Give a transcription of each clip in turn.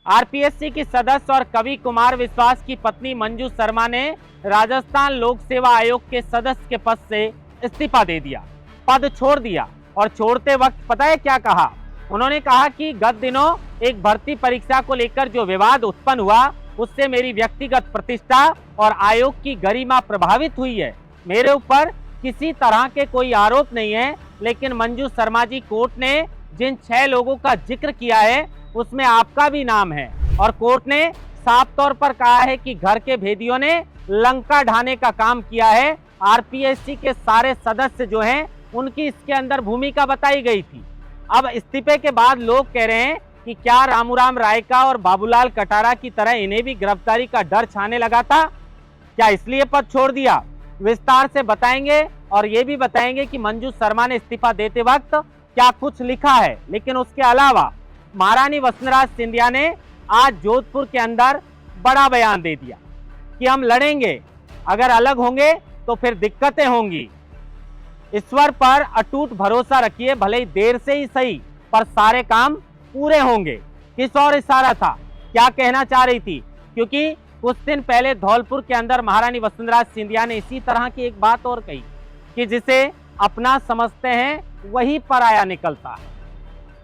RPSC की सदस्य और कवि कुमार विश्वास की पत्नी मंजू शर्मा ने राजस्थान लोक सेवा आयोग के सदस्य के पद से इस्तीफा दे दिया, पद छोड़ दिया। और छोड़ते वक्त पता है क्या कहा? उन्होंने कहा कि गत दिनों एक भर्ती परीक्षा को लेकर जो विवाद उत्पन्न हुआ उससे मेरी व्यक्तिगत प्रतिष्ठा और आयोग की गरिमा प्रभावित हुई है। मेरे ऊपर किसी तरह के कोई आरोप नहीं है, लेकिन मंजू शर्मा जी, कोर्ट ने जिन 6 लोगों का जिक्र किया है उसमें आपका भी नाम है। और कोर्ट ने साफ तौर पर कहा है कि घर के भेदियों ने लंका ढाने का काम किया है। आरपीएससी के सारे सदस्य जो हैं उनकी इसके अंदर भूमिका बताई गई थी। अब इस्तीफे के बाद लोग कह रहे हैं कि क्या रामूराम रायका और बाबूलाल कटारा की तरह इन्हें भी गिरफ्तारी का डर छाने लगा था? क्या इसलिए पद छोड़ दिया? विस्तार से बताएंगे और ये भी बताएंगे कि मंजू शर्मा ने इस्तीफा देते वक्त क्या कुछ लिखा है। लेकिन उसके अलावा महारानी वसुंधरा सिंधिया ने आज जोधपुर के अंदर बड़ा बयान दे दिया कि हम लड़ेंगे, अगर अलग होंगे तो फिर दिक्कतें होंगी। ईश्वर पर अटूट भरोसा रखिए, भले ही देर से ही सही, पर सारे काम पूरे होंगे। किस और इशारा था? क्या कहना चाह रही थी? क्योंकि कुछ दिन पहले धौलपुर के अंदर महारानी वसुंधरा सिंधिया ने इसी तरह की एक बात और कही कि जिसे अपना समझते हैं वही पराया निकलता है।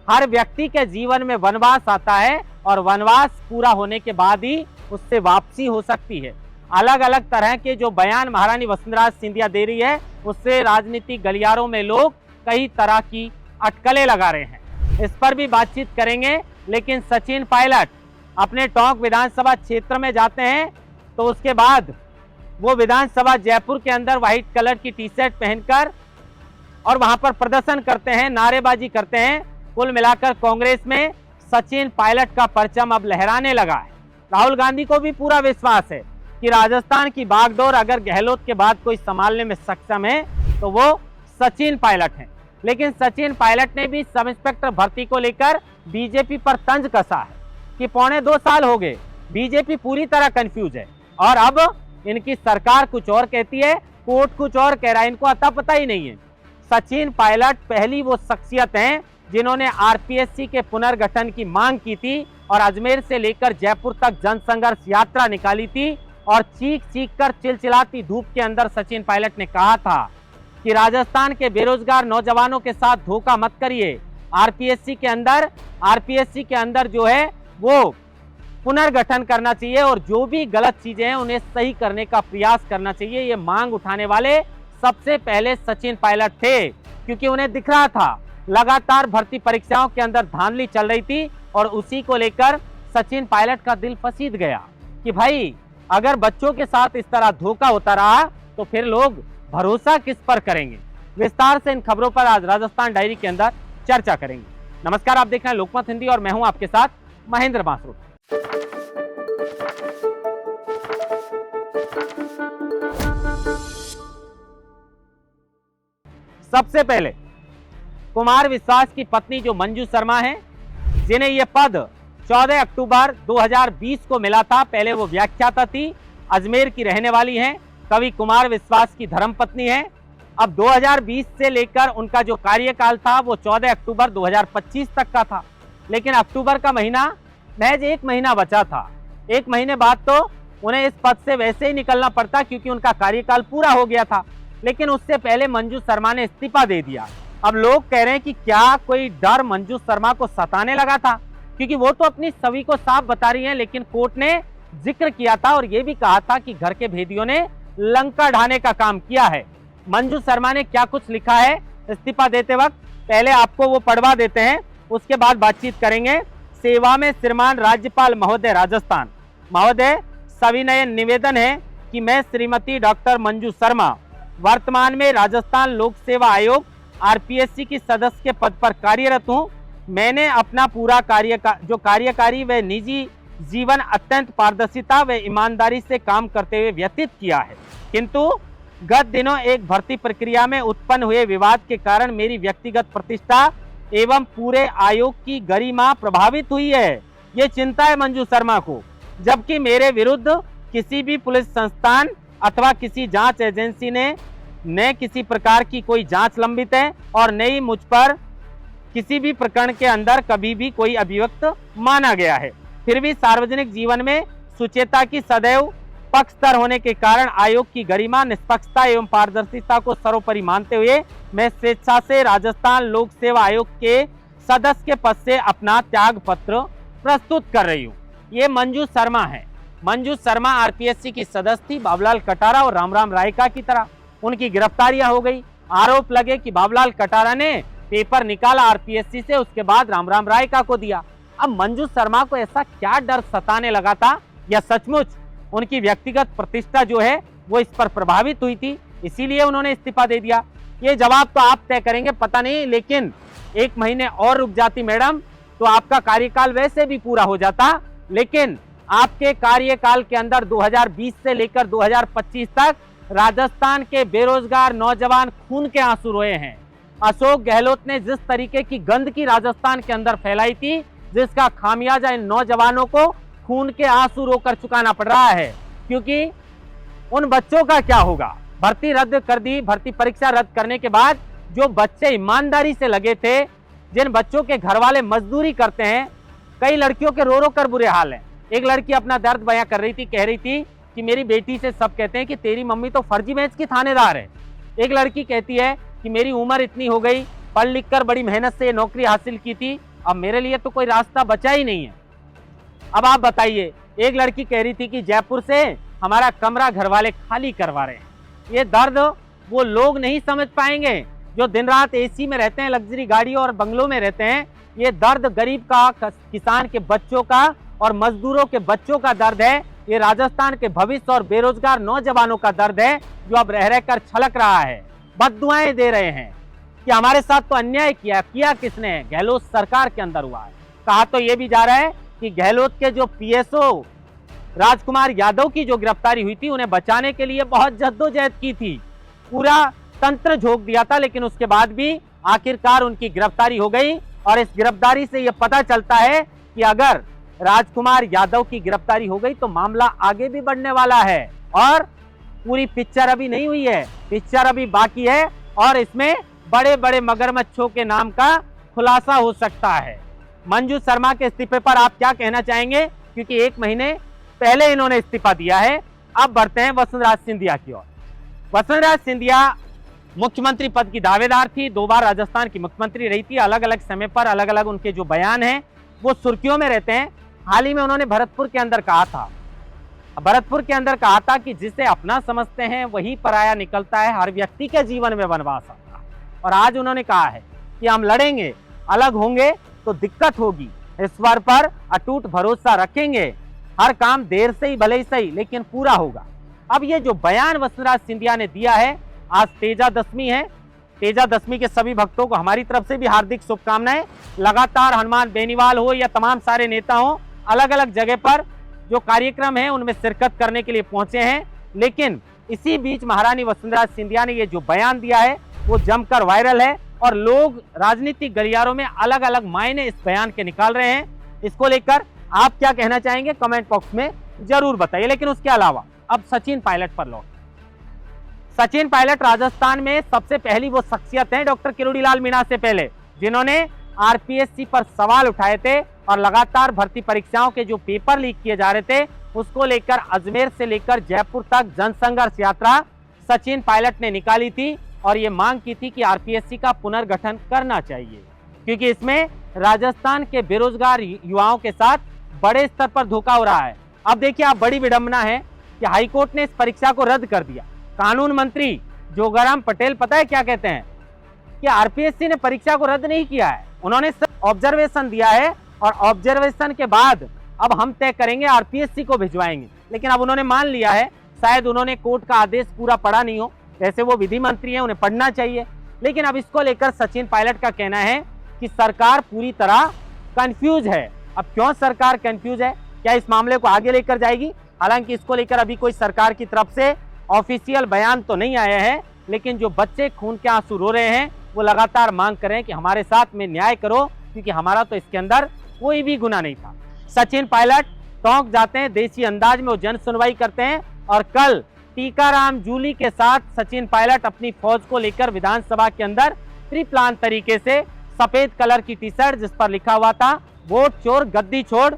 हर व्यक्ति के जीवन में वनवास आता है और वनवास पूरा होने के बाद ही उससे वापसी हो सकती है। अलग अलग तरह के जो बयान महारानी वसुंधरा सिंधिया दे रही है उससे राजनीतिक गलियारों में लोग कई तरह की अटकलें लगा रहे हैं। इस पर भी बातचीत करेंगे। लेकिन सचिन पायलट अपने टोंक विधानसभा क्षेत्र में जाते हैं तो उसके बाद वो विधानसभा जयपुर के अंदर व्हाइट कलर की टी शर्ट पहनकर और वहां पर प्रदर्शन करते हैं, नारेबाजी करते हैं। कुल मिलाकर कांग्रेस में सचिन पायलट का परचम अब लहराने लगा है। राहुल गांधी को भी पूरा विश्वास है कि राजस्थान की बागडोर अगर गहलोत के बाद कोई संभालने में सक्षम है तो वो सचिन पायलट हैं। लेकिन सचिन पायलट ने भी सब इंस्पेक्टर भर्ती को लेकर बीजेपी पर तंज कसा है कि 2.25 साल हो गए, बीजेपी पूरी तरह कंफ्यूज है और अब इनकी सरकार कुछ और कहती है, कोर्ट कुछ और कह रहा है, इनको अता पता ही नहीं है। सचिन पायलट पहली वो शख्सियत हैं जिन्होंने आरपीएससी के पुनर्गठन की मांग की थी और अजमेर से लेकर जयपुर तक जनसंघर्ष यात्रा निकाली थी और चीख चीख कर चिलचिलाती धूप के अंदर सचिन पायलट ने कहा था कि राजस्थान के बेरोजगार नौजवानों के साथ धोखा मत करिए। आरपीएससी के अंदर जो है वो पुनर्गठन करना चाहिए और जो भी गलत चीजें हैं उन्हें सही करने का प्रयास करना चाहिए। ये मांग उठाने वाले सबसे पहले सचिन पायलट थे, क्योंकि उन्हें दिख रहा था लगातार भर्ती परीक्षाओं के अंदर धांधली चल रही थी और उसी को लेकर सचिन पायलट का दिल फसीद गया कि भाई अगर बच्चों के साथ इस तरह धोखा होता रहा तो फिर लोग भरोसा किस पर करेंगे। विस्तार से इन खबरों पर आज राजस्थान डायरी के अंदर चर्चा करेंगे। नमस्कार, आप देख रहे हैं लोकमत हिंदी और मैं हूं आपके साथ महेंद्र बांसुर। सबसे पहले कुमार विश्वास की पत्नी जो मंजू शर्मा है, जिन्हें यह पद 14 अक्टूबर 2020 को मिला था। पहले वो व्याख्याता थी, अजमेर की रहने वाली हैं, कवि कुमार विश्वास की धर्मपत्नी है। अब 2020 से लेकर उनका जो कार्यकाल था वो 14 अक्टूबर 2025 तक का था। लेकिन अक्टूबर का महीना महज 1 महीना बचा था। 1 महीने बाद तो उन्हें इस पद से वैसे ही निकलना पड़ता क्योंकि उनका कार्यकाल पूरा हो गया था। लेकिन उससे पहले मंजू शर्मा ने इस्तीफा दे दिया। अब लोग कह रहे हैं कि क्या कोई डर मंजू शर्मा को सताने लगा था, क्योंकि वो तो अपनी छवि को साफ बता रही हैं। लेकिन कोर्ट ने जिक्र किया था और ये भी कहा था कि घर के भेदियों ने लंका ढाने का काम किया है। मंजू शर्मा ने क्या कुछ लिखा है इस्तीफा देते वक्त, पहले आपको वो पढ़वा देते हैं, उसके बाद बातचीत करेंगे। सेवा में श्रीमान राज्यपाल महोदय राजस्थान महोदय, सविनय निवेदन है कि मैं श्रीमती डॉक्टर मंजू शर्मा वर्तमान में राजस्थान लोक सेवा आयोग आरपीएससी की सदस्य के पद पर कार्यरत हूँ। मैंने अपना पूरा कार्यकारी व निजी जीवन अत्यंत पारदर्शिता व ईमानदारी से काम करते हुए व्यतीत किया है, किंतु गत दिनों एक भर्ती प्रक्रिया में उत्पन्न हुए विवाद के कारण मेरी व्यक्तिगत प्रतिष्ठा एवं पूरे आयोग की गरिमा प्रभावित हुई है। ये चिंता है मंजू शर्मा को, जबकि मेरे विरुद्ध किसी भी पुलिस संस्थान अथवा किसी जांच एजेंसी ने न किसी प्रकार की कोई जांच लंबित है और न ही मुझ पर किसी भी प्रकरण के अंदर कभी भी कोई अभियुक्त माना गया है। फिर भी सार्वजनिक जीवन में सुचेता की सदैव पक्षधर होने के कारण आयोग की गरिमा, निष्पक्षता एवं पारदर्शिता को सर्वोपरि मानते हुए मैं स्वेच्छा से राजस्थान लोक सेवा आयोग के सदस्य के पद से अपना त्याग पत्र प्रस्तुत कर रही हूँ। ये मंजू शर्मा है। मंजू शर्मा आरपीएससी की सदस्य थी। बाबूलाल कटारा और रामराम रायका की तरह उनकी गिरफ्तारियां हो गई। आरोप लगे कि बाबूलाल कटारा ने पेपर निकाला आरपीएससी से, उसके बाद रामराम रायका को दिया। अब मंजू शर्मा को ऐसा क्या डर सताने लगा था, या सचमुच उनकी व्यक्तिगत प्रतिष्ठा जो है वो इस पर प्रभावित हुई थी, इसीलिए उन्होंने इस्तीफा दे दिया? ये जवाब तो आप तय करेंगे, पता नहीं। लेकिन 1 महीने और रुक जाती मैडम तो आपका कार्यकाल वैसे भी पूरा हो जाता। लेकिन आपके कार्यकाल के अंदर 2020 से लेकर 2025 तक राजस्थान के बेरोजगार नौजवान खून के आंसू रोए हैं। अशोक गहलोत ने जिस तरीके की गंदगी राजस्थान के अंदर फैलाई थी, जिसका खामियाजा इन नौजवानों को खून के आंसू रोकर चुकाना पड़ रहा है। क्योंकि उन बच्चों का क्या होगा? भर्ती रद्द कर दी। भर्ती परीक्षा रद्द करने के बाद जो बच्चे ईमानदारी से लगे थे, जिन बच्चों के घर वाले मजदूरी करते हैं, कई लड़कियों के रो रो कर बुरे हाल हैं। एक लड़की अपना दर्द बयां कर रही थी, कह रही थी कि मेरी बेटी से सब कहते हैं कि तेरी मम्मी तो फर्जी बेंच की थानेदार है। एक लड़की कहती है कि मेरी उम्र इतनी हो गई, पढ़ लिख कर बड़ी मेहनत से नौकरी हासिल की थी, अब मेरे लिए तो कोई रास्ता बचा ही नहीं है। अब आप बताइए, एक लड़की कह रही थी कि जयपुर से हमारा कमरा घर वाले खाली करवा रहे हैं। ये दर्द वो लोग नहीं समझ पाएंगे जो दिन रात एसी में रहते हैं, लग्जरी गाड़ियों और बंगलों में रहते हैं। ये दर्द गरीब का, किसान के बच्चों का और मजदूरों के बच्चों का दर्द है। ये राजस्थान के भविष्य और बेरोजगार नौजवानों का दर्द है, जो अब रह रहकर छलक रहा है। बद्दुआएं दे रहे हैं कि हमारे साथ तो अन्याय किया किसने है? गहलोत सरकार के अंदर हुआ है। कहा तो ये भी जा रहा है कि गहलोत के जो पीएसओ राजकुमार यादव की जो गिरफ्तारी हुई थी, उन्हें बचाने के लिए बहुत जद्दोजहद की थी, पूरा तंत्र झोंक दिया था, लेकिन उसके बाद भी आखिरकार उनकी गिरफ्तारी हो गई। और इस गिरफ्तारी से यह पता चलता है कि अगर राजकुमार यादव की गिरफ्तारी हो गई तो मामला आगे भी बढ़ने वाला है। और पूरी पिक्चर अभी नहीं हुई है, पिक्चर अभी बाकी है, और इसमें बड़े बड़े मगरमच्छों के नाम का खुलासा हो सकता है। मंजू शर्मा के इस्तीफे पर आप क्या कहना चाहेंगे? क्योंकि 1 महीने पहले इन्होंने इस्तीफा दिया है। अब बढ़ते हैं वसुंधरा सिंधिया की ओर। वसुंधरा सिंधिया मुख्यमंत्री पद की दावेदार थी, 2 बार राजस्थान की मुख्यमंत्री रही थी। अलग अलग समय पर अलग अलग उनके जो बयान हैं वो सुर्खियों में रहते हैं। हाल ही में उन्होंने भरतपुर के अंदर कहा था कि जिसे अपना समझते हैं वही पराया निकलता है, हर व्यक्ति के जीवन में वनवास आता है। और आज उन्होंने कहा है कि हम लड़ेंगे, अलग होंगे तो दिक्कत होगी, ईश्वर पर अटूट भरोसा रखेंगे, हर काम देर से ही भले ही सही लेकिन पूरा होगा। अब ये जो बयान वसुंधरा सिंधिया ने दिया है, आज तेजा दशमी है। तेजा दशमी के सभी भक्तों को हमारी तरफ से भी हार्दिक शुभकामनाएं। लगातार हनुमान बेनीवाल हो या तमाम सारे नेता हो, अलग अलग जगह पर जो कार्यक्रम है उनमें शिरकत करने के लिए पहुंचे हैं। लेकिन इसी बीच महारानी वसुंधरा सिंधिया ने ये जो बयान दिया है वो जमकर वायरल है, और लोग राजनीतिक गलियारों में अलग अलग मायने इस बयान के निकाल रहे हैं। इसको लेकर आप क्या कहना चाहेंगे? कमेंट बॉक्स में जरूर बताइए। लेकिन उसके अलावा अब सचिन पायलट पर लौट। सचिन पायलट राजस्थान में सबसे पहली वो शख्सियत है डॉक्टर किरोड़ीलाल मीणा से पहले, जिन्होंने आरपीएससी पर सवाल उठाए थे और लगातार भर्ती परीक्षाओं के जो पेपर लीक किए जा रहे थे उसको लेकर अजमेर से लेकर जयपुर तक जनसंघर्ष यात्रा सचिन पायलट ने निकाली थी और ये मांग की थी कि आरपीएससी का पुनर्गठन करना चाहिए, क्योंकि इसमें राजस्थान के बेरोजगार युवाओं के साथ बड़े स्तर पर धोखा हो रहा है। अब देखिए, आप बड़ी विडंबना है कि हाईकोर्ट ने इस परीक्षा को रद्द कर दिया। कानून मंत्री जोगाराम पटेल पता है क्या कहते हैं कि आरपीएससी ने परीक्षा को रद्द नहीं किया है, उन्होंने सिर्फ ऑब्जर्वेशन दिया है और ऑब्जर्वेशन के बाद अब हम तय करेंगे, आरपीएससी को भिजवाएंगे। लेकिन अब उन्होंने मान लिया है, शायद उन्होंने कोर्ट का आदेश पूरा पढ़ा नहीं हो, वैसे वो विधि मंत्री हैं, उन्हें पढ़ना चाहिए। लेकिन अब इसको लेकर सचिन पायलट का कहना है कि सरकार पूरी तरह कंफ्यूज है। अब क्यों सरकार कंफ्यूज है? क्या इस मामले को आगे लेकर जाएगी? हालांकि इसको लेकर अभी कोई सरकार की तरफ से ऑफिशियल बयान तो नहीं आया है, लेकिन जो बच्चे खून के आंसू रो रहे हैं वो लगातार मांग कर रहे हैं कि हमारे साथ में न्याय करो, क्योंकि हमारा तो इसके अंदर कोई भी गुनाह नहीं था। सचिन पायलट टोंक जाते हैं, देसी अंदाज में वो जन सुनवाई करते हैं और कल टीकाराम जूली के साथ सचिन पायलट अपनी फौज को लेकर विधानसभा के अंदर प्री प्लान तरीके से सफेद कलर की टी शर्ट जिस पर लिखा हुआ था वोट चोर गद्दी छोड़,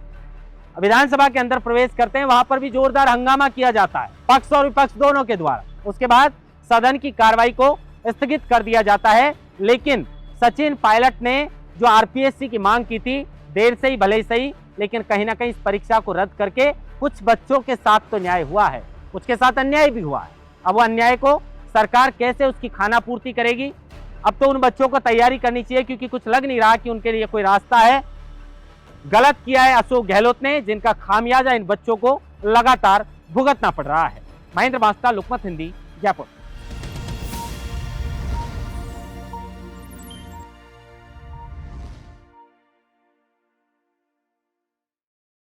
विधानसभा के अंदर प्रवेश करते हैं, वहां पर भी जोरदार हंगामा किया जाता है पक्ष और विपक्ष दोनों के द्वारा। उसके बाद सदन की कार्रवाई को स्थगित कर दिया जाता है। लेकिन सचिन पायलट ने जो आरपीएससी की मांग की थी, देर से ही भले ही सही, लेकिन कहीं ना कहीं इस परीक्षा को रद्द करके कुछ बच्चों के साथ तो न्याय हुआ है, उसके साथ अन्याय भी हुआ है। अब वो अन्याय को सरकार कैसे उसकी खाना पूर्ति करेगी? अब तो उन बच्चों को तैयारी करनी चाहिए, क्योंकि कुछ लग नहीं रहा कि उनके लिए कोई रास्ता है। गलत किया है अशोक गहलोत ने, जिनका खामियाजा इन बच्चों को लगातार भुगतना पड़ रहा है। महेंद्र मास्टर, लोकमत हिंदी, जयपुर।